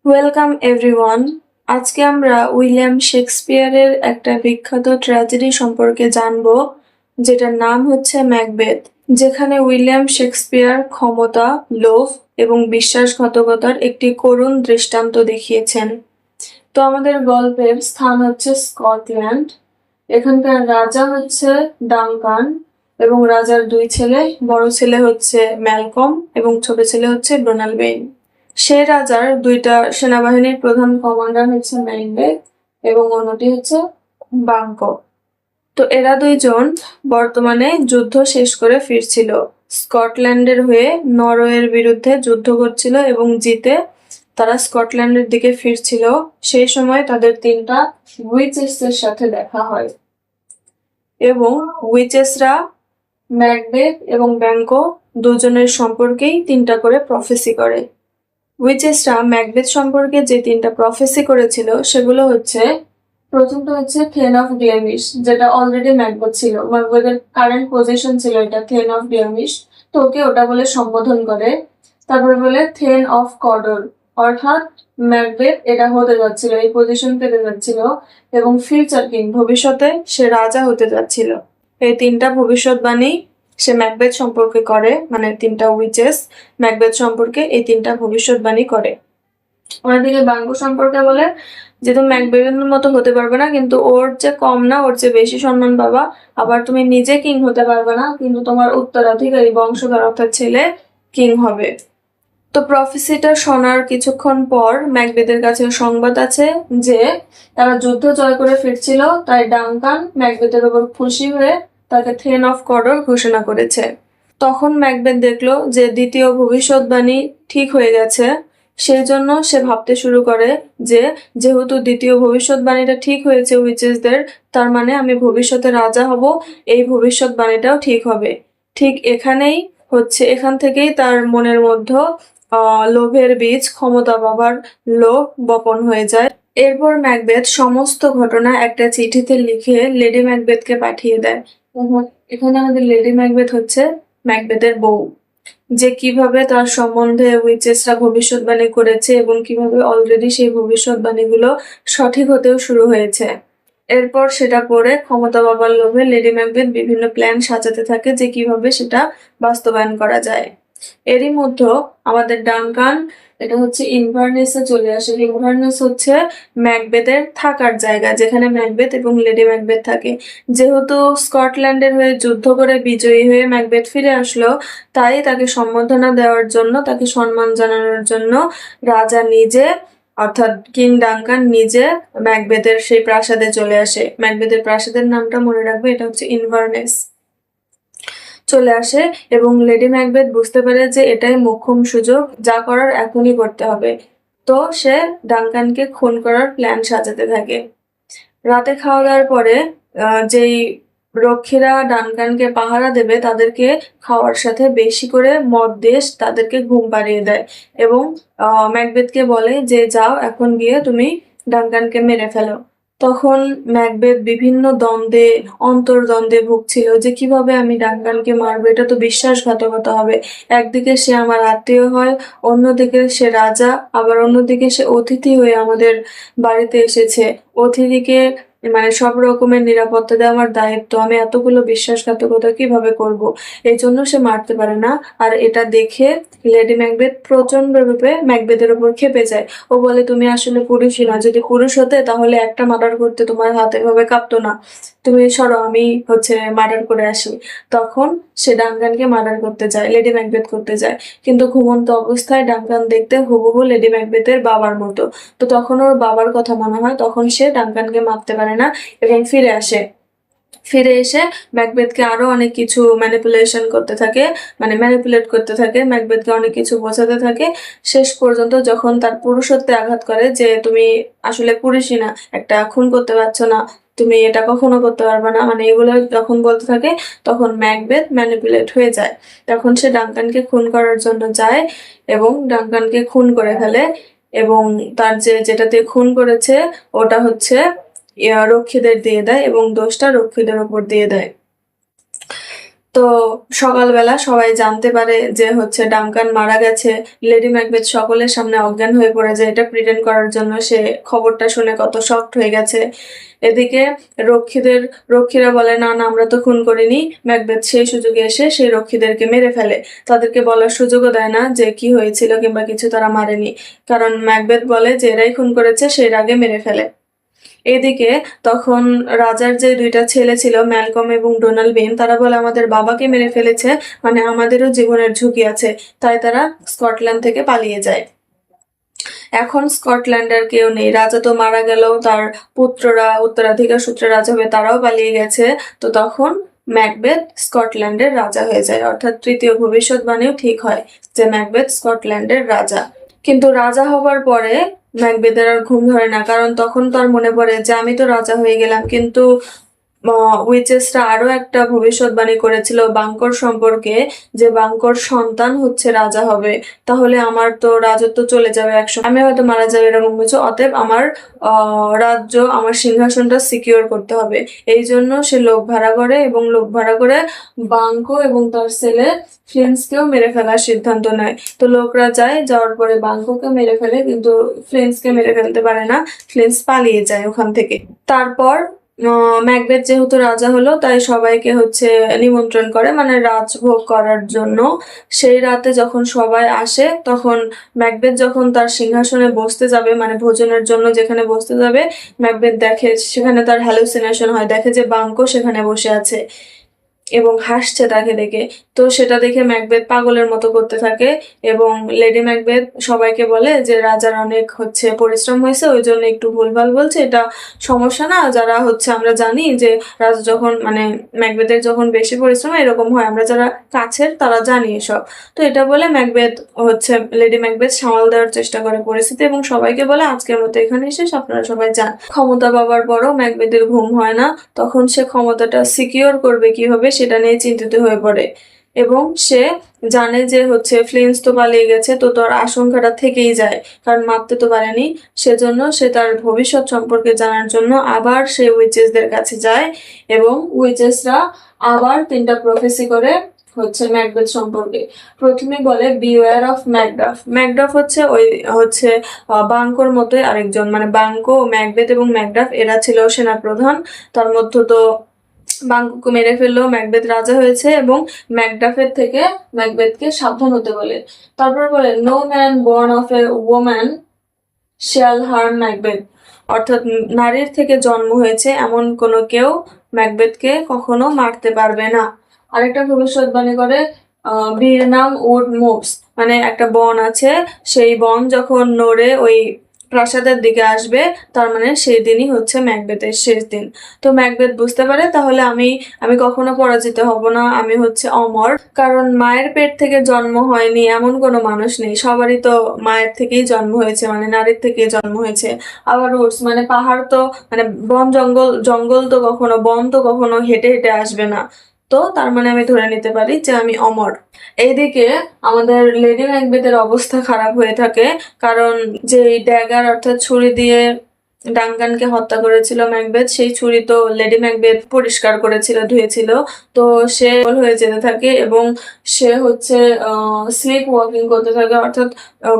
Welcome everyone. আজকে আমরা William শেক্সপিয়ারের একটা বিখ্যাত ট্র্যাজেডি সম্পর্কে জানবো, যেটার নাম হচ্ছে ম্যাকবেথ। যেখানে উইলিয়াম শেক্সপিয়ার ক্ষমতা, লোভ এবং বিশ্বাসঘাতকতার একটি করুণ দৃষ্টান্ত দেখিয়েছেন। তো আমাদের গল্পের স্থান হচ্ছে স্কটল্যান্ড। এখানকার রাজা হচ্ছে ডানকান এবং রাজার দুই ছেলে, বড় ছেলে হচ্ছে ম্যালকম এবং ছোট ছেলে হচ্ছে ডোনাল্ড। সেই রাজার দুইটা সেনাবাহিনীর প্রধান কমান্ডার হচ্ছে ম্যাকবেথ এবং অন্যটি হচ্ছে বাঙ্কো। তো এরা দুইজন বর্তমানে যুদ্ধ শেষ করে ফিরছিল, স্কটল্যান্ডের হয়ে নরওয়ের বিরুদ্ধে যুদ্ধ করছিল এবং জিতে তারা স্কটল্যান্ডের দিকে ফিরছিল। সেই সময় তাদের তিনটা উইচেসের সাথে দেখা হয় এবং উইচেসরা ম্যাকবেথ এবং ব্যাঙ্কো দুজনের সম্পর্কেই তিনটা করে প্রফেসি করে। উইচেসরা ম্যাকবেথ সম্পর্কে যে তিনটা প্রফেসি করেছিল সেগুলো হচ্ছে, প্রথমটা হচ্ছে থেন অফ গ্লেমিশ, যেটা অলরেডি ম্যাকবেথ ছিল, ম্যাকবেথের কারেন্ট পজিশন ছিল এটা থেন অফ গ্লেমিশ, তো ওকে ওটা বলে সম্বোধন করে। তারপরে বলে থেন অফ কডর, অর্থাৎ ম্যাকবেথ এটা হতে যাচ্ছিল, এই পজিশন পেতে যাচ্ছিল এবং ফিউচার কিং, ভবিষ্যতে সে রাজা হতে যাচ্ছিল। এই তিনটা ভবিষ্যৎবাণী সে ম্যাকবেথ সম্পর্কে করে, মানে তিনটা উইচেস ম্যাকবেথ সম্পর্কে এই তিনটা ভবিষ্যৎবাণী করে। অন্যদিকে বাঙ্কো সম্পর্কে বলে যে তুমি ম্যাকবেথের মতো হতে পারবে না, কিন্তু ওর যে কম না, ওর যে বেশি সম্মান পাবা। আবার তুমি নিজে কিং হতে পারবে না, কিন্তু তোমার উত্তরাধিকারী বংশধর অর্থাৎ ছেলে কিং হবে। তো প্রফেসিটা শোনার কিছুক্ষণ পর ম্যাকবেথের কাছে সংবাদ আছে যে তারা যুদ্ধ জয় করে ফিরছিল, তাই ডানকান ম্যাকবেথের উপর খুশি হয়ে তাকে থেন অফ কডর ঘোষণা করেছে। তখন ম্যাকবেথ দেখলো যে দ্বিতীয় ভবিষ্যৎবাণী ঠিক হয়ে গেছে। সেই জন্য সে ভাবতে শুরু করে যে যেহেতু দ্বিতীয় ভবিষ্যৎবাণীটা ঠিক হয়েছে উইচেসদের, তার মানে আমি ভবিষ্যতে রাজা হব, এই ভবিষ্যৎবাণীটাও ঠিক হবে। ঠিক এখান থেকেই তার মনের মধ্যে লোভের বীজ, ক্ষমতা পাবার লোভ বপন হয়ে যায়। এরপর ম্যাকবেথ সমস্ত ঘটনা একটা চিঠিতে লিখে লেডি ম্যাকবেথকে পাঠিয়ে দেয়। এখানে আমাদের লেডি ম্যাকবেথ হচ্ছে ম্যাকবেথের বউ, যে কিভাবে তার সম্বন্ধে উইচেসরা ভবিষ্যৎবাণী করেছে এবং কিভাবে অলরেডি সেই ভবিষ্যৎবাণীগুলো সঠিক হতেও শুরু হয়েছে। এরপর সেটা পরে ক্ষমতা পাবার লোভে লেডি ম্যাকবেথ বিভিন্ন প্ল্যান সাজাতে থাকে যে কিভাবে সেটা বাস্তবায়ন করা যায়। এরই মধ্যে আমাদের ডানকান, এটা হচ্ছে ইনভারনেসে চলে আসে। ইনভারনেস হচ্ছে ম্যাকবেথের থাকার জায়গা, যেখানে ম্যাকবেথ এবং লেডি ম্যাকবেথ থাকে। যেহেতু স্কটল্যান্ডের হয়ে যুদ্ধ করে বিজয়ী হয়ে ম্যাকবেথ ফিরে আসলো, তাই তাকে সম্বর্ধনা দেওয়ার জন্য, তাকে সম্মান জানানোর জন্য রাজা নিজে অর্থাৎ কিং ডানকান নিজে ম্যাকবেথের সেই প্রাসাদে চলে আসে। ম্যাকবেথের প্রাসাদের নামটা মনে রাখবে, এটা হচ্ছে ইনভারনেস। চলে আসে এবং লেডি ম্যাকবেথ বুঝতে পারে যে এটাই মোক্ষম সুযোগ, যা করার এখনই করতে হবে। তো সে ডানকানকে খুন করার প্ল্যান সাজাতে থাকে। রাতে খাওয়া দাওয়ার পরে যেই রক্ষীরা ডানকানকে পাহারা দেবে তাদেরকে খাওয়ার সাথে বেশি করে মদ দিয়ে তাদেরকে ঘুম পাড়িয়ে দেয় এবং ম্যাকবেথকে বলে যে যাও এখন গিয়ে তুমি ডানকানকে মেরে ফেলো। তখন ম্যাকবেথ বিভিন্ন দ্বন্দ্বে, অন্তর্দ্বন্দ্বে ভুগছিল যে কিভাবে আমি ডানকানকে মারবো, এটা তো বিশ্বাসঘাতকতা হবে। একদিকে সে আমার আত্মীয় হয়, অন্যদিকে সে রাজা, আবার অন্যদিকে সে অতিথি হয়ে আমাদের বাড়িতে এসেছে। অতিথিকে মানে সব রকমের নিরাপত্তা দেওয়া আমার দায়িত্ব, আমি এতগুলো বিশ্বাসঘাতকতা কিভাবে করব? এই জন্য সে মারতে পারে না। আর এটা দেখে লেডি ম্যাকবেথ প্রচন্ড রূপে ম্যাকবেথের উপর ক্ষেপে যায়। ও বলে তুমি আসলে পুরুষই না, যদি পুরুষ হতে তাহলে একটা মার্ডার করতে তোমার হাত এভাবে কাঁপতো না, তুমি সরো, আমি মার্ডার করে আসি। তখন সে ডানকানকে মার্ডার করতে যায়, লেডি ম্যাকবেথ করতে যায়। কিন্তু ঘুমন্ত অবস্থায় ডানকান দেখতে হুবহু লেডি ম্যাকবেথের বাবার মতো। তো তখন ওর বাবার কথা মনে হয়, তখন সে ডানকানকে মারতে পারে না এবং ফিরে আসে। ফিরে এসে ম্যাকবেথকে আরো অনেক কিছু ম্যানিপুলেট করতে থাকে, ম্যাকবেথকে অনেক কিছু বোঝাতে থাকে। শেষ পর্যন্ত যখন তার পুরুষত্বে আঘাত করে যে তুমি আসলে পুরুষই না, একটা খুন করতে পারছো না, তুমি এটা কখনো করতে পারবে না, মানে এগুলো যখন বলতে থাকে, তখন ম্যাকবেথ ম্যানিপুলেট হয়ে যায়। তখন সে ডানকানকে খুন করার জন্য যায় এবং ডানকানকে খুন করে ফেলে এবং তার যেটাতে খুন করেছে ওটা হচ্ছে রক্ষীদের দিয়ে দেয় এবং দোষটা রক্ষীদের উপর দিয়ে দেয়। তো সকালবেলা সবাই জানতে পারে যে হচ্ছে ডাঙ্কান মারা গেছে। লেডি ম্যাকবেথ সকলের সামনে অজ্ঞান হয়ে পড়ে যায়। এটা প্রিটেন্ড করার জন্য সে খবরটা শুনে কত শকড হয়ে গেছে। এদিকে রক্ষীরা বলে না না আমরা তো খুন করিনি। ম্যাকবেথ সেই সুযোগে এসে সেই রক্ষীদেরকে মেরে ফেলে। তাদেরকে বলার সুযোগও দেয় না যে কি হয়েছিল কিংবা কিছু, তারা মারেনি। কারণ ম্যাকবেথ বলে যে এরাই খুন করেছে, সেই রাগে মেরে ফেলে। এদিকে তখন রাজার যে দুইটা ছেলে ছিল, ম্যালকম এবং ডোনাল্ড বেন, তারা বলে আমাদের বাবাকে মেরে ফেলেছে, মানে আমাদেরও জীবনের ঝুঁকি আছে। তাই তারা স্কটল্যান্ড থেকে পালিয়ে যায়। এখন স্কটল্যান্ডের কেউ নেই, রাজা তো মারা গেল, তার পুত্ররা উত্তরাধিকার সূত্রে রাজা হবে, তারাও পালিয়ে গেছে। তো তখন ম্যাকবেথ স্কটল্যান্ডের রাজা হয়ে যায়, অর্থাৎ তৃতীয় ভবিষ্যৎবাণীও ঠিক হয় যে ম্যাকবেথ স্কটল্যান্ডের রাজা। কিন্তু রাজা হবার পরে ম্যাকবেথের আর ঘুম ধরে না, কারণ তখন তার মনে পড়ে যে আমি তো রাজা হয়ে গেলাম, কিন্তু উইচেসরা আরো একটা ভবিষ্যৎবাণী করেছিল বাঙ্কর সম্পর্কে, যে বাঙ্কর সন্তান হচ্ছে রাজা হবে, তাহলে আমার তো রাজত্ব চলে যাবে একসময়, আমি হয়তো মারা যাবে এরকম কিছু। অতএব আমার রাজ্য, আমার সিংহাসনটা সিকিউর করতে হবে। এই জন্য সে লোক ভাড়া করে, এবং লোক ভাড়া করে বাঙ্কো এবং তার ছেলে ফ্লিন্সকেও মেরে ফেলার সিদ্ধান্ত নেয়। তো লোকরা যাওয়ার পরে বাঙ্কোকে মেরে ফেলে, কিন্তু ফ্লিন্সকে মেরে ফেলতে পারে না। ফ্লিন্স পালিয়ে যায় ওখান থেকে। তারপর ম্যাকবেথ যেহেতু রাজা হলো, তাই সবাইকে হচ্ছে নিমন্ত্রণ করে, মানে রাজভোগ করার জন্য। সেই রাতে যখন সবাই আসে, তখন ম্যাকবেথ যখন তার সিংহাসনে বসতে যাবে, মানে ভোজনের জন্য যেখানে বসতে যাবে, ম্যাকবেথ দেখে সেখানে তার হ্যালুসিনেশন হয়, দেখে যে বাঙ্কো সেখানে বসে আছে এবং হাসছে তাকে দেখে। তো সেটা দেখে ম্যাকবেথ পাগলের মতো করতে থাকে, এবং লেডি ম্যাকবেথ সবাইকে বলে যে রাজার অনেক হচ্ছে পরিশ্রম হয়েছে, ওই জন্য একটু ভুলভাল বলছে, এটা সমস্যা না। যারা হচ্ছে আমরা জানি যে রাজা যখন, মানে ম্যাকবেথের যখন বেশি পরিশ্রম এরকম হয়, আমরা যারা কাছের তারা জানি এসব। তো এটা বলে ম্যাকবেথ হচ্ছে লেডি ম্যাকবেথ সামাল দেওয়ার চেষ্টা করে পরিস্থিতি, এবং সবাইকে বলে আজকের মতো এখানে শেষ, আপনারা সবাই যান। ক্ষমতা পাওয়ার পরও ম্যাকবেথের ঘুম হয় না। তখন সে ক্ষমতাটা সিকিউর করবে কিভাবে সেটা নিয়ে চিন্তিত হয়ে পড়ে, এবং সে জানে যে হচ্ছে ফ্লিন্স তো পালিয়ে গেছে, তো তার আশঙ্কাটা থেকেই যায়, কারণ মারতে তো পারেনি। সেজন্য সে তার ভবিষ্যৎ সম্পর্কে জানার জন্য আবার সে উইচেসদের কাছে যায়, এবং উইচেসরা আবার 3টা প্রফেসি করে হচ্ছে ম্যাকবেথ সম্পর্কে। প্রথমে বলে বিওয়্যার অফ ম্যাকডাফ। ম্যাকডাফ হচ্ছে ওই হচ্ছে বাঙ্কোর মতোই আরেকজন, মানে বাঙ্কো, ম্যাকবেথ এবং ম্যাকডাফ এরা ছিল সেনাপ্রধান। তার মধ্যে তো বাঙ্কোকে মেরে ফেললো, ম্যাকবেথ রাজা হয়েছে, এবং ম্যাকডাফের থেকে ম্যাকবেথকে সাবধান হতে বলে। তারপর বলে no man born of a woman shall harm Macbeth, অর্থাৎ নারীর থেকে জন্ম হয়েছে এমন কোনো কেউ ম্যাকবেথকে কখনো মারতে পারবে না। আরেকটা ভবিষ্যৎবাণী করে বীরনাম উড মুভস, মানে একটা বন আছে, সেই বন যখন নড়ে ওই প্রাসাদের দিকে আসবে, তার মানে সেই দিনই হচ্ছে ম্যাকবেথের শেষ দিন। তো ম্যাকবেথ বুঝতে পারে তাহলে আমি কখনো পরাজিত হব না, আমি হচ্ছে অমর। কারণ মায়ের পেট থেকে জন্ম হয়নি এমন কোনো মানুষ নেই, সবারই তো মায়ের থেকেই জন্ম হয়েছে, মানে নারীর থেকেই জন্ম হয়েছে। আবার উডস মানে পাহাড়, তো মানে বন জঙ্গল, জঙ্গল তো কখনো, বন তো কখনো হেঁটে হেঁটে আসবে না। তো তার মানে আমি ধরে নিতে পারি যে আমি অমর। এইদিকে আমাদের লেডি ম্যাকবেথের অবস্থা খারাপ হয়ে থাকে, কারণ যে ড্যাগার অর্থাৎ ছুরি দিয়ে ডাঙ্কানকে হত্যা করেছিল ম্যাকবেথ, সেই ছুরি তো লেডি ম্যাকবেথ পরিষ্কার করেছিল, ধুয়েছিল। তো সে হয়ে যেতে থাকে, এবং সে হচ্ছে স্লিপ ওয়াকিং করতে থাকে, অর্থাৎ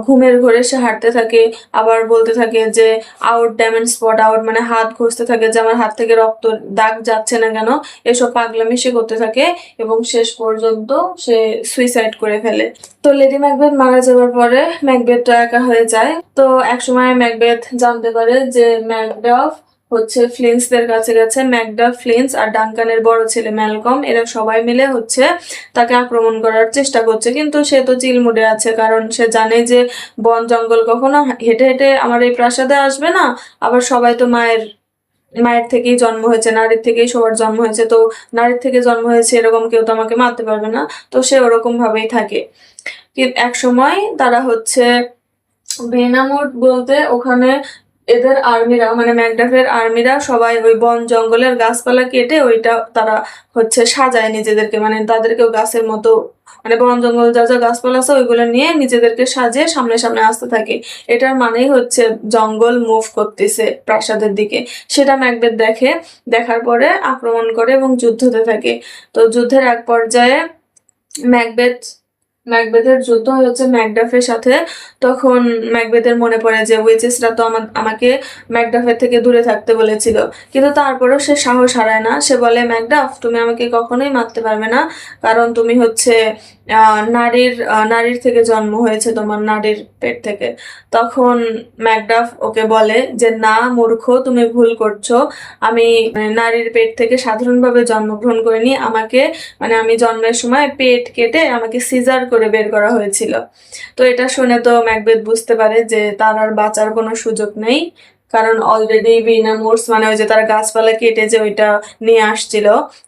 ঘুমের ঘোরে সে হাঁটতে থাকে। আবার বলতে থাকে যে আউট ড্যামেজ স্পট আউট, মানে হাত ঘষতে থাকে যে আমার হাত থেকে রক্ত দাগ যাচ্ছে না কেন, এসব পাগলামি সে করতে থাকে, এবং শেষ পর্যন্ত সে সুইসাইড করে ফেলে। তো লেডি ম্যাকবেথ মারা যাওয়ার পরে ম্যাকবেথ তো একা হয়ে যায়। তো একসময় ম্যাকবেথ জানতে পারে যে ম্যাকডাফ হচ্ছে ফ্লিন্সদের কাছে গেছে। ম্যাকডাফ, ফ্লিন্স আর ডাঙ্কানের বড় ছেলে ম্যালকম, এরা সবাই মিলে হচ্ছে তাকে আক্রমণ করার চেষ্টা করছে, কিন্তু সে তো চিল মুডে আছে, কারণ সে জানে যে বন জঙ্গল কখনো হেঁটে হেঁটে আমার এই প্রাসাদে আসবে না। আবার সবাই তো মায়ের থেকেই জন্ম হয়েছে, নারীর থেকেই সবার জন্ম হয়েছে, তো নারীর থেকে জন্ম হয়েছে এরকম কেউ তো আমাকে মারতে পারবে না। তো সে ওরকম ভাবেই থাকে। এক সময় তারা হচ্ছে বেনামোট বলতে ওখানে এদের আর্মিরা মানে ম্যাকডাফের আর্মিরা সবাই ওই বন জঙ্গলের গাছপালা কেটে ওইটা তারা হচ্ছে সাজায় নিজেদেরকে, মানে তাদেরকেও গাছের মতো মানে বন জঙ্গল যা যা গাছপালা আছে ওইগুলো নিয়ে নিজেদেরকে সাজিয়ে সামনে সামনে আসতে থাকে। এটার মানেই হচ্ছে জঙ্গল মুভ করতেছে প্রাসাদের দিকে। সেটা ম্যাকবেথ দেখে, দেখার পরে আক্রমণ করে এবং যুদ্ধ হতে থাকে। তো যুদ্ধের এক পর্যায়ে ম্যাকবেথ ম্যাকবেথের যুদ্ধ হচ্ছে ম্যাকডাফের সাথে। তখন ম্যাকবেথের মনে পড়ে যে উইচেসরা তো আমাকে ম্যাকডাফের থেকে দূরে থাকতে বলেছিল, কিন্তু তারপরেও সে সাহস হারায় না। সে বলে, ম্যাকডাফ তুমি আমাকে কখনোই মারতে পারবে না, কারণ তুমি হচ্ছে নারীর থেকে জন্ম হয়েছে, তোমার নারীর পেট থেকে। তখন ম্যাকডাফ ওকে বলে যে না মূর্খ, তুমি ভুল করছো। আমি নারীর পেট থেকে সাধারণভাবে জন্মগ্রহণ করিনি, আমাকে মানে আমি জন্মের সময় পেট কেটে আমাকে সিজার করে বের করা হয়েছিল। তো এটা শুনে তো ম্যাকবেথ বুঝতে পারে যে তার আর বাঁচার কোনো সুযোগ নেই, কারণ অলরেডি ভিনামোর্স মানে ওই যে তার গাছপালা কেটে যে ওইটা নিয়ে আসছিল,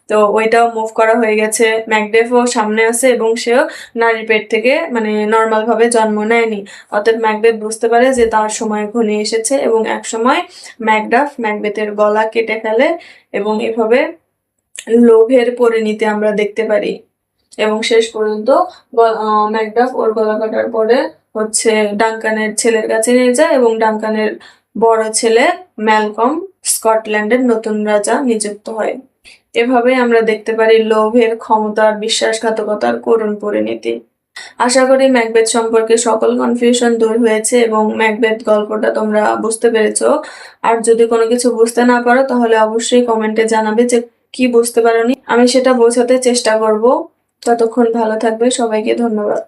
তো ওইটাও মুভ করা হয়ে গেছে। ম্যাকডেফও সামনে আছে এবং সেও নারীর পেট থেকে মানে নর্মাল ভাবে জন্ম নেয়নি। অতএব ম্যাকবেথ বুঝতে পারে যে তার সময় ঘনিয়ে এসেছে এবং এক সময় ম্যাকডাফ ম্যাকবেথের গলা কেটে ফেলে এবং এভাবে লোভের পরিণতি আমরা দেখতে পারি। এবং শেষ পর্যন্ত ম্যাকডাফ ওর গলা কাটার পরে হচ্ছে ডাঙ্কানের ছেলের কাছে নিয়ে যায় এবং ডাঙ্কানের বড় ছেলে ম্যালকম স্কটল্যান্ডের নতুন রাজা নিযুক্ত হয়। এভাবে আমরা দেখতে পারি লোভের, ক্ষমতার, বিশ্বাসঘাতকতার করুণ পরিণতি। আশা করি ম্যাকবেথ সম্পর্কে সকল কনফিউশন দূর হয়েছে এবং ম্যাকবেথ গল্পটা তোমরা বুঝতে পেরেছো। আর যদি কোনো কিছু বুঝতে না পারো তাহলে অবশ্যই কমেন্টে জানাবে যে কি বুঝতে পারোনি, আমি সেটা বোঝাতে চেষ্টা করব। ততক্ষণ ভালো থাকবে, সবাইকে ধন্যবাদ।